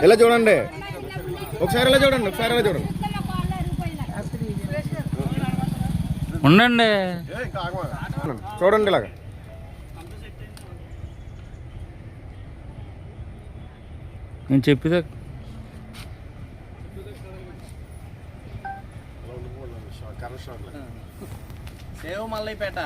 ఎలా చూడండి, ఒకసారి ఎలా చూడండి, ఒకసారి ఎలా చూడండి. ఉండండి, చూడండి ఇలాగా. నేను చెప్పేదా సేవ్ మల్లైపేట.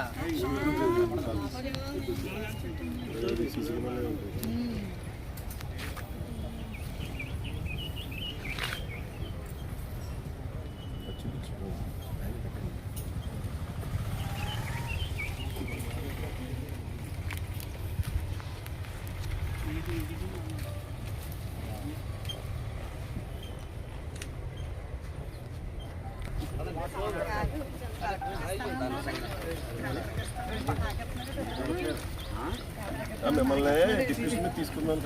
మిమ్మల్ని డిప్యూషన్ తీసుకున్నాను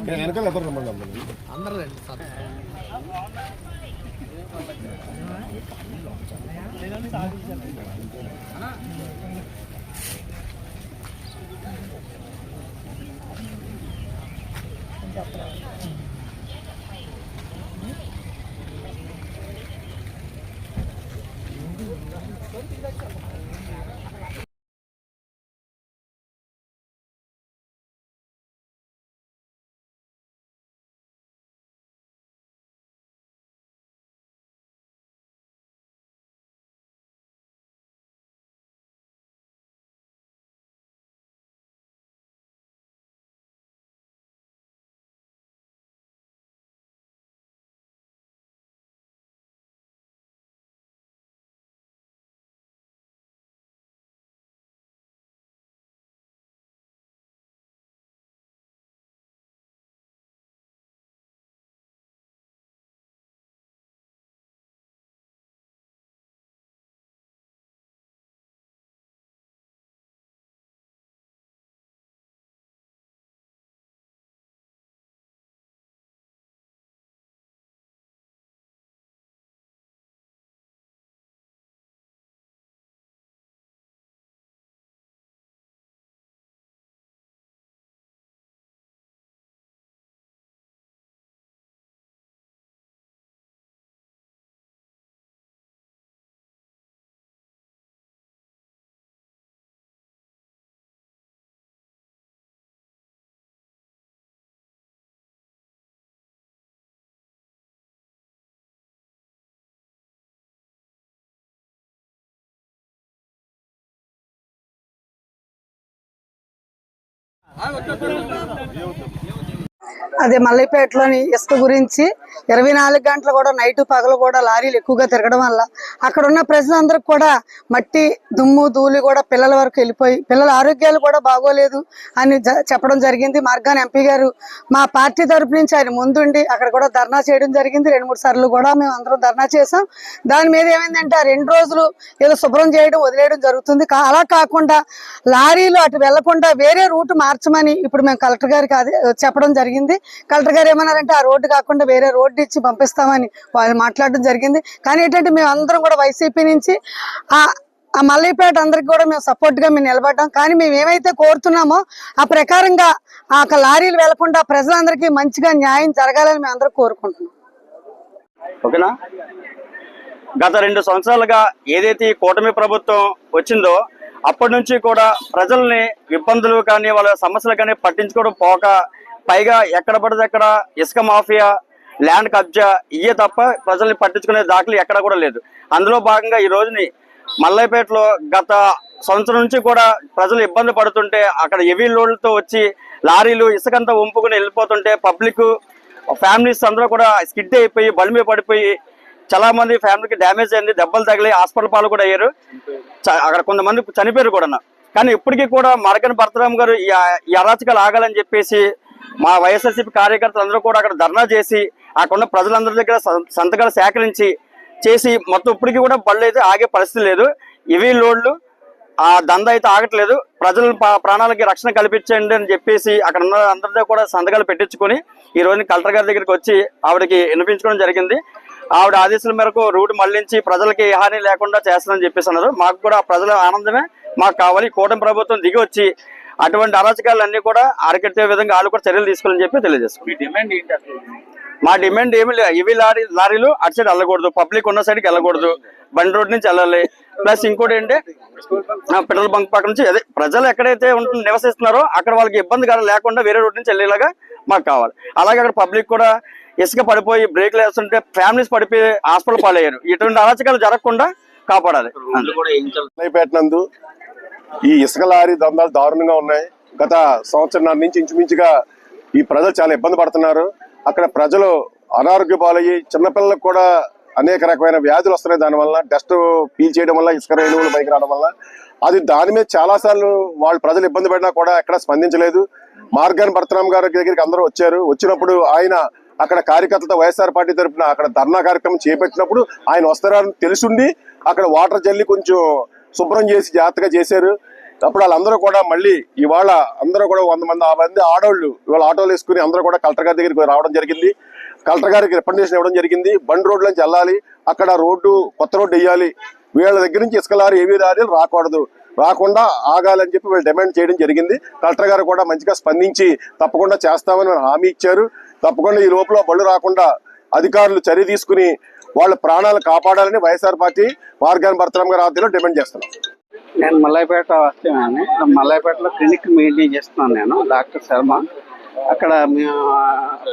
వెనకాల ఎదురు రమ్మండి అందరూ అదే మల్లైపేటలోని ఇసుక గురించి 24 గంటలు కూడా నైట్ పగలు కూడా లారీలు ఎక్కువగా తిరగడం వల్ల అక్కడ ఉన్న ప్రజలందరికీ కూడా మట్టి దుమ్ము ధూళి కూడా పిల్లల వరకు వెళ్ళిపోయి పిల్లల ఆరోగ్యాలు కూడా బాగోలేదు అని చెప్పడం జరిగింది. మార్గాన్ ఎంపీ గారు మా పార్టీ తరపు నుంచి ఆయన ముందుండి అక్కడ కూడా ధర్నా చేయడం జరిగింది. 2-3 సార్లు కూడా మేము అందరం ధర్నా చేసాం. దాని మీద ఏమైందంటే 2 రోజులు ఏదో శుభ్రం చేయడం వదిలేయడం జరుగుతుంది. అలా కాకుండా లారీలు అటు వెళ్లకుండా వేరే రూట్ మార్చమని ఇప్పుడు మేము కలెక్టర్ గారికి చెప్పడం జరిగింది. కలెక్టర్ గారు ఏమన్నారంటే ఆ రోడ్డు కాకుండా వేరే రోడ్డు ఇచ్చి పంపిస్తామని వాళ్ళు మాట్లాడడం జరిగింది. కానీ ఏంటంటే మేము అందరం కూడా వైసీపీ నుంచి ఆ మల్లైపేట అందరికి కూడా మేము సపోర్ట్ గా మేము నిలబడ్డాం. కానీ మేము ఏమైతే కోరుతున్నామో ఆ ప్రకారంగా ఆ లారీలు వెళ్లకుండా ప్రజలందరికీ మంచిగా న్యాయం జరగాలని మేము అందరూ కోరుకుంటున్నాం. ఓకేనా, గత 2 సంవత్సరాలుగా ఏదైతే కూటమి ప్రభుత్వం వచ్చిందో అప్పటి నుంచి కూడా ప్రజల్ని ఇబ్బందులు కానీ వాళ్ళ సమస్యలు కానీ పట్టించుకోవడం పోక పైగా ఎక్కడ పడితే అక్కడ ఇసుక మాఫియా, ల్యాండ్ కబ్జా ఇయే తప్ప ప్రజల్ని పట్టించుకునే దాఖలు ఎక్కడ కూడా లేదు. అందులో భాగంగా ఈ రోజుని మల్లైపేటలో గత సంవత్సరం నుంచి కూడా ప్రజలు ఇబ్బంది పడుతుంటే అక్కడ హెవీ లోడ్లతో వచ్చి లారీలు ఇసుకంతా వంపుకుని వెళ్ళిపోతుంటే పబ్లిక్ ఫ్యామిలీస్ అందరూ కూడా స్కిడ్ అయిపోయి బండి మీద పడిపోయి చాలా మంది ఫ్యామిలీకి డ్యామేజ్ అయింది, దెబ్బలు తగిలి హాస్పిటల్ పాలు కూడా అయ్యారు. అక్కడ కొంతమంది చనిపోయారు కూడా. కానీ ఇప్పటికీ కూడా మార్గాన్ భరతరామ్ గారు ఈ అరాచకాలు ఆగాలని చెప్పేసి మా వైఎస్ఆర్సీపీ కార్యకర్తలు అందరూ కూడా అక్కడ ధర్నా చేసి అక్కడ ఉన్న ప్రజలందరి దగ్గర సంతకాలు సేకరించి చేసి మొత్తం ఇప్పటికీ కూడా బళ్ళు అయితే ఆగే పరిస్థితి లేదు. ఇవి లోడ్లు ఆ దంద అయితే ఆగట్లేదు. ప్రజల ప్రాణాలకి రక్షణ కల్పించండి అని చెప్పేసి అక్కడ ఉన్న అందరితో కూడా సంతకాలు పెట్టించుకొని ఈ రోజు కలెక్టర్ గారి దగ్గరికి వచ్చి ఆవిడకి వినిపించుకోవడం జరిగింది. ఆవిడ ఆదేశాల మేరకు రూట్ మళ్లించి ప్రజలకి ఏ హాని లేకుండా చేస్తానని చెప్పేసి అన్నారు. మాకు కూడా ప్రజల ఆనందమే మాకు కావాలి. కూటమి ప్రభుత్వం దిగి వచ్చి అటువంటి అరాచకాలన్నీ కూడా అరికట్టే విధంగా వాళ్ళు కూడా చర్యలు తీసుకోవాలని చెప్పి తెలియజేస్తాం. మా డిమాండ్ ఏమి లేదు, ఇవి లారీలు అటు సైడ్ వెళ్ళకూడదు, పబ్లిక్ ఉన్న సైడ్కి వెళ్ళకూడదు, బండి రోడ్ నుంచి వెళ్ళాలి. ప్లస్ ఇంకోటి ఏంటంటే పెట్రోల్ బంక్ పక్క నుంచి అదే ప్రజలు ఎక్కడైతే నివసిస్తున్నారో అక్కడ వాళ్ళకి ఇబ్బంది లేకుండా వేరే రోడ్ నుంచి వెళ్ళేలాగా మాకు కావాలి. అలాగే అక్కడ పబ్లిక్ కూడా ఇసుక పడిపోయి బ్రేక్లు వేస్తుంటే ఫ్యామిలీస్ పడిపోయి హాస్పిటల్ పాలయ్యారు. ఇటువంటి అరాచకాలు జరగకుండా కాపాడాలి. నందు ఈ ఇసుక లారీ దందాలు దారుణంగా ఉన్నాయి. గత సంవత్సరం నుంచి ఇంచుమించుగా ఈ ప్రజలు చాలా ఇబ్బంది పడుతున్నారు. అక్కడ ప్రజలు అనారోగ్య పాలయ్యి చిన్నపిల్లలకు కూడా అనేక రకమైన వ్యాధులు వస్తున్నాయి. దానివల్ల డస్ట్ పీల్చేయడం వల్ల, ఇసుక రేణువులు పైకి రావడం వల్ల అది దాని మీద చాలా సార్లు వాళ్ళు ప్రజలు ఇబ్బంది పడినా కూడా ఎక్కడ స్పందించలేదు. మార్గాన్ భరతరామ్ గారి దగ్గరికి అందరూ వచ్చారు. వచ్చినప్పుడు ఆయన అక్కడ కార్యకర్తలతో వైఎస్ఆర్ పార్టీ తరఫున అక్కడ ధర్నా కార్యక్రమం చేపట్టినప్పుడు ఆయన వస్తారని తెలుసుండి అక్కడ వాటర్ జల్లి కొంచెం శుభ్రం చేసి జాగ్రత్తగా చేశారు. అప్పుడు వాళ్ళందరూ కూడా మళ్ళీ ఇవాళ అందరూ కూడా 100 మంది ఆడవాళ్ళు ఇవాళ ఆటోలు వేసుకుని అందరూ కూడా కలెక్టర్ గారి దగ్గరికి రావడం జరిగింది. కలెక్టర్ గారికి రికమెండేషన్ ఇవ్వడం జరిగింది. బండ్ రోడ్ నుంచి వెళ్ళాలి, అక్కడ కొత్త రోడ్డు వేయాలి, వీళ్ళ దగ్గర నుంచి ఇసుక లారీ ఏవీ లారీలు రాకుండా ఆగాలని చెప్పి వీళ్ళు డిమాండ్ చేయడం జరిగింది. కలెక్టర్ గారు కూడా మంచిగా స్పందించి తప్పకుండా చేస్తామని హామీ ఇచ్చారు. తప్పకుండా ఈ లోపల బళ్ళు రాకుండా అధికారులు చర్య తీసుకుని వాళ్ళ ప్రాణాలు కాపాడాలని వైఎస్ఆర్ పార్టీ మార్గాన్ భరతరామ్ గారి ఆధ్వర్యంలో డిమాండ్ చేస్తున్నాం. నేను మల్లాయపేట వస్తాను. మల్లాయపేటలో క్లినిక్ మెయింటైన్ చేస్తున్నాను. నేను డాక్టర్ శర్మ. అక్కడ మేము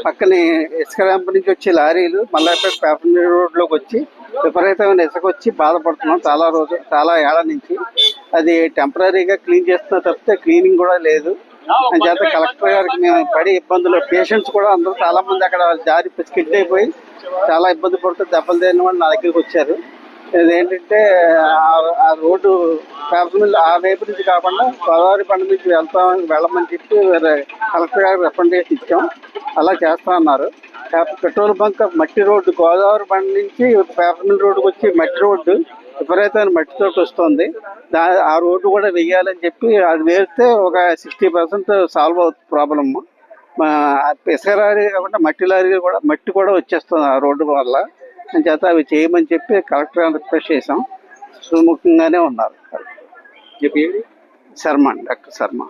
పక్కనే ఇసుక ర్యాంప్ నుంచి వచ్చే లారీలు మల్లాయపేట ప్యాసింజర్ రోడ్లోకి వచ్చి విపరీతమైన ఇసుక వచ్చి బాధపడుతున్నాం చాలా ఏళ్ల నుంచి. అది టెంపరీగా క్లీన్ చేస్తున్నా తప్పితే క్లీనింగ్ కూడా లేదు. అని చేత కలెక్టర్ గారికి మేము పడే ఇబ్బందులు, పేషెంట్స్ కూడా అందరూ చాలా మంది అక్కడ జారి స్కిడ్ అయిపోయి చాలా ఇబ్బంది పడుతూ దెబ్బలు తేలిన వాళ్ళు నా దగ్గరికి వచ్చారు. ఇదేంటంటే ఆ రోడ్డు పేపర్ ఆ వైపు నుంచి కాకుండా గోదావరి బండి నుంచి వెళ్ళమని చెప్పి కలెక్టర్ గారికి రికమెండేషన్ ఇచ్చాం. అలా చేస్తా అన్నారు. పెట్రోల్ బంక్ మట్టి రోడ్డు గోదావరి బండి నుంచి పేపర్ మిల్ రోడ్డుకి వచ్చి మట్టి రోడ్డు విపరీతమైన మట్టితో వస్తుంది. ఆ రోడ్డు కూడా వెయ్యాలని చెప్పి అది వేస్తే ఒక 60% సాల్వ్ అవుతుంది ప్రాబ్లమ్. ఇసుక లారీ కాకుండా మట్టి కూడా వచ్చేస్తుంది ఆ రోడ్డు వల్ల. అని చేత అవి చేయమని చెప్పి కలెక్టర్ రిక్వెస్ట్ చేసాం. సుముఖంగానే ఉన్నారు. శర్మ, డాక్టర్ శర్మ.